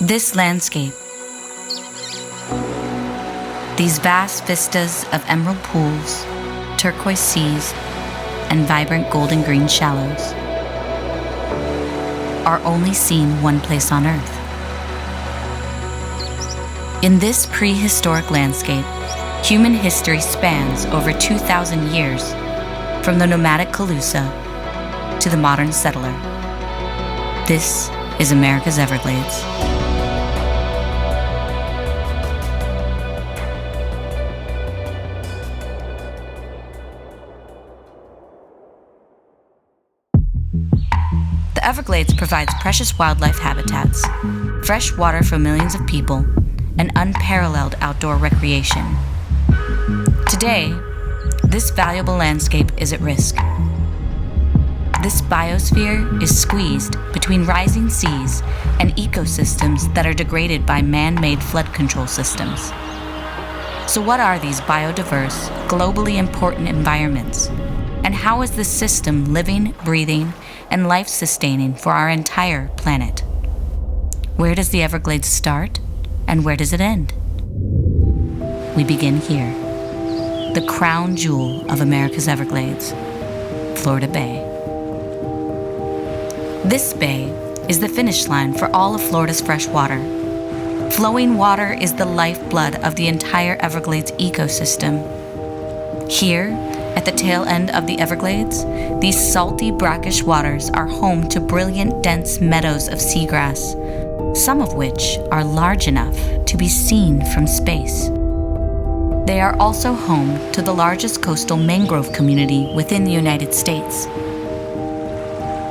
This landscape, these vast vistas of emerald pools, turquoise seas, and vibrant golden green shallows, are only seen one place on Earth. In this prehistoric landscape, human history spans over 2,000 years, from the nomadic Calusa to the modern settler. This is America's Everglades. The Everglades provides precious wildlife habitats, fresh water for millions of people, and unparalleled outdoor recreation. Today, this valuable landscape is at risk. This biosphere is squeezed between rising seas and ecosystems that are degraded by man-made flood control systems. So what are these biodiverse, globally important environments? And how is this system living, breathing, and life-sustaining for our entire planet? Where does the Everglades start, and where does it end? We begin here, the crown jewel of America's Everglades, Florida Bay. This bay is the finish line for all of Florida's fresh water. Flowing water is the lifeblood of the entire Everglades ecosystem. Here, at the tail end of the Everglades, these salty, brackish waters are home to brilliant, dense meadows of seagrass, some of which are large enough to be seen from space. They are also home to the largest coastal mangrove community within the United States.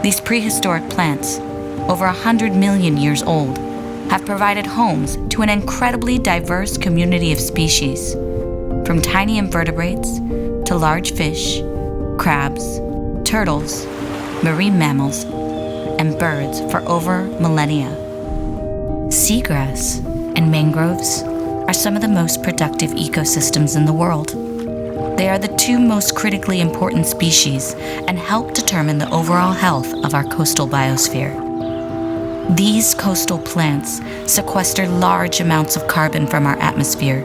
These prehistoric plants, over 100 million years old, have provided homes to an incredibly diverse community of species, from tiny invertebrates to large fish, crabs, turtles, marine mammals, and birds for over millennia. Seagrass and mangroves are some of the most productive ecosystems in the world. They are the two most critically important species and help determine the overall health of our coastal biosphere. These coastal plants sequester large amounts of carbon from our atmosphere.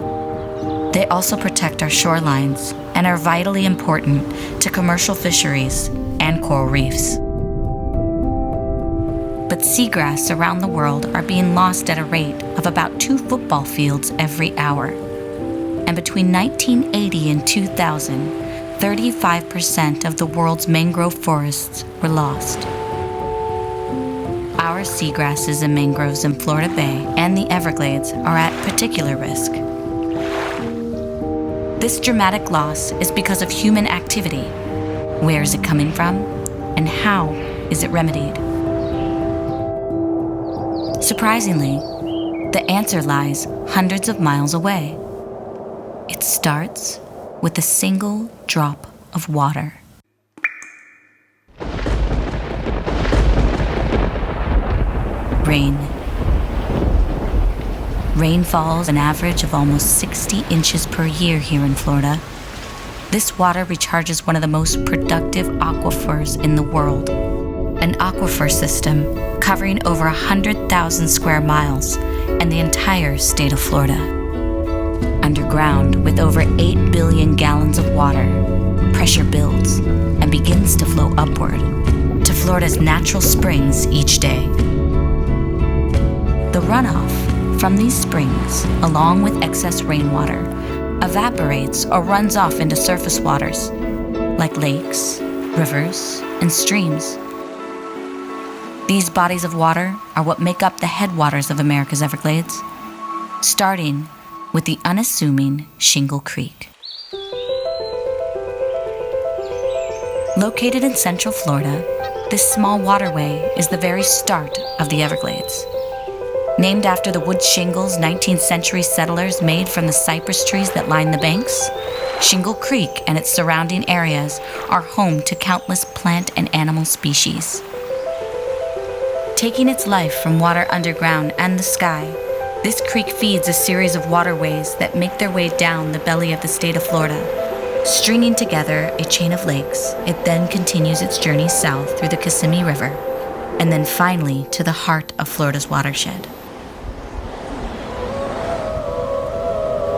They also protect our shorelines and are vitally important to commercial fisheries and coral reefs. But seagrass around the world are being lost at a rate of about 2 football fields every hour. And between 1980 and 2000, 35% of the world's mangrove forests were lost. Our seagrasses and mangroves in Florida Bay and the Everglades are at particular risk. This dramatic loss is because of human activity. Where is it coming from, and how is it remedied? Surprisingly, the answer lies hundreds of miles away. It starts with a single drop of water. Rain. Rain falls an average of almost 60 inches per year here in Florida. This water recharges one of the most productive aquifers in the world, an aquifer system covering over 100,000 square miles and the entire state of Florida. Underground, with over 8 billion gallons of water, pressure builds and begins to flow upward to Florida's natural springs each day. The runoff from these springs, along with excess rainwater, evaporates or runs off into surface waters, like lakes, rivers, and streams. These bodies of water are what make up the headwaters of America's Everglades, starting with the unassuming Shingle Creek. Located in central Florida, this small waterway is the very start of the Everglades. Named after the wood shingles 19th century settlers made from the cypress trees that line the banks, Shingle Creek and its surrounding areas are home to countless plant and animal species. Taking its life from water underground and the sky, this creek feeds a series of waterways that make their way down the belly of the state of Florida. Stringing together a chain of lakes, it then continues its journey south through the Kissimmee River, and then finally to the heart of Florida's watershed.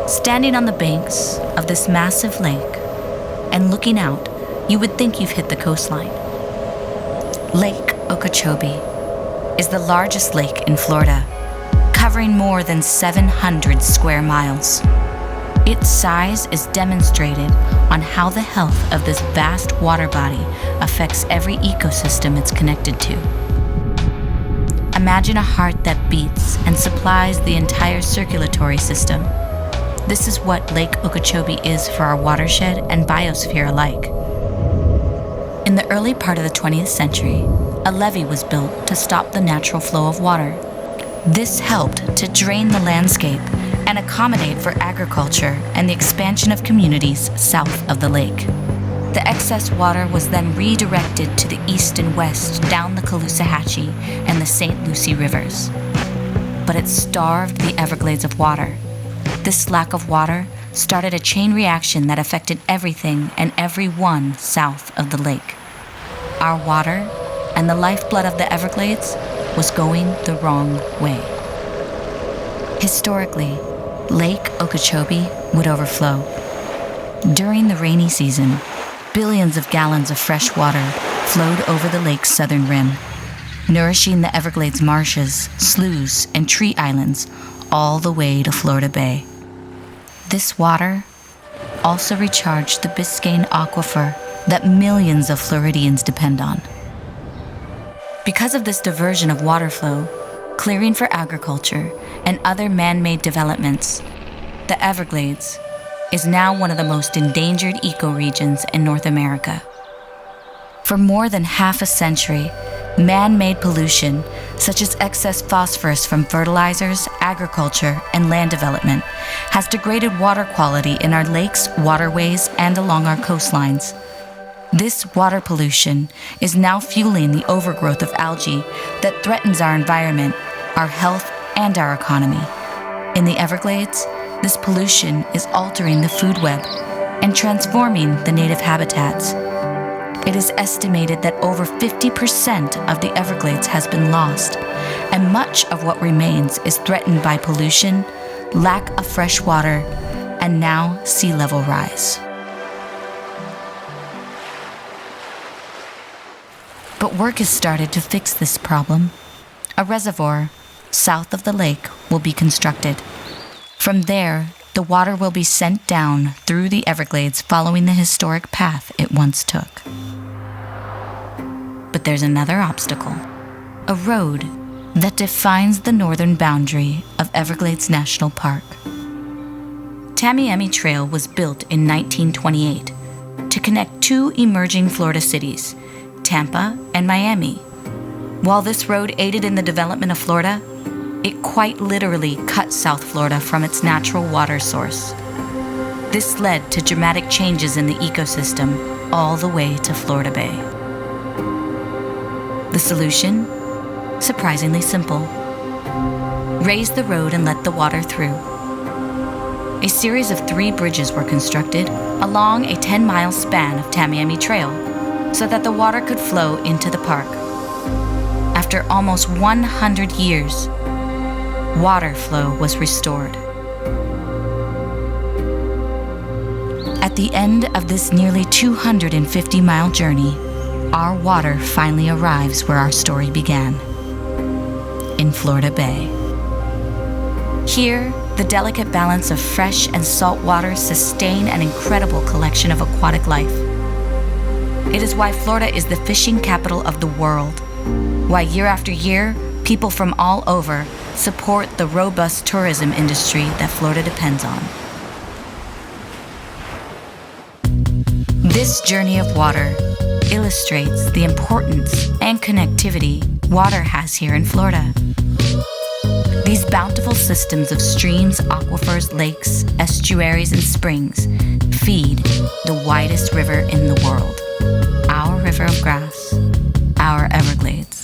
Standing on the banks of this massive lake and looking out, you would think you've hit the coastline. Lake Okeechobee is the largest lake in Florida, covering more than 700 square miles. Its size is demonstrated on how the health of this vast water body affects every ecosystem it's connected to. Imagine a heart that beats and supplies the entire circulatory system. This is what Lake Okeechobee is for our watershed and biosphere alike. In the early part of the 20th century, a levee was built to stop the natural flow of water. This helped to drain the landscape and accommodate for agriculture and the expansion of communities south of the lake. The excess water was then redirected to the east and west down the Caloosahatchee and the St. Lucie rivers. But it starved the Everglades of water. This lack of water started a chain reaction that affected everything and everyone south of the lake. Our water and the lifeblood of the Everglades was going the wrong way. Historically, Lake Okeechobee would overflow. During the rainy season, billions of gallons of fresh water flowed over the lake's southern rim, nourishing the Everglades marshes, sloughs, and tree islands all the way to Florida Bay. This water also recharged the Biscayne Aquifer that millions of Floridians depend on. Because of this diversion of water flow, clearing for agriculture, and other man-made developments, the Everglades is now one of the most endangered ecoregions in North America. For more than half a century, man-made pollution, such as excess phosphorus from fertilizers, agriculture, and land development, has degraded water quality in our lakes, waterways, and along our coastlines. This water pollution is now fueling the overgrowth of algae that threatens our environment, our health, and our economy. In the Everglades, this pollution is altering the food web and transforming the native habitats. It is estimated that over 50% of the Everglades has been lost, and much of what remains is threatened by pollution, lack of fresh water, and now sea level rise. But work has started to fix this problem. A reservoir south of the lake will be constructed. From there, the water will be sent down through the Everglades following the historic path it once took. But there's another obstacle, a road that defines the northern boundary of Everglades National Park. Tamiami Trail was built in 1928 to connect two emerging Florida cities, Tampa and Miami. While this road aided in the development of Florida, it quite literally cut South Florida from its natural water source. This led to dramatic changes in the ecosystem all the way to Florida Bay. The solution? Surprisingly simple. Raise the road and let the water through. A series of 3 bridges were constructed along a 10-mile span of Tamiami Trail so that the water could flow into the park. After almost 100 years, water flow was restored. At the end of this nearly 250-mile journey, our water finally arrives where our story began, in Florida Bay. Here, the delicate balance of fresh and salt water sustain an incredible collection of aquatic life. It is why Florida is the fishing capital of the world, why year after year, people from all over support the robust tourism industry that Florida depends on. This journey of water illustrates the importance and connectivity water has here in Florida. These bountiful systems of streams, aquifers, lakes, estuaries, and springs feed the widest river in the world, our river of grass, our Everglades.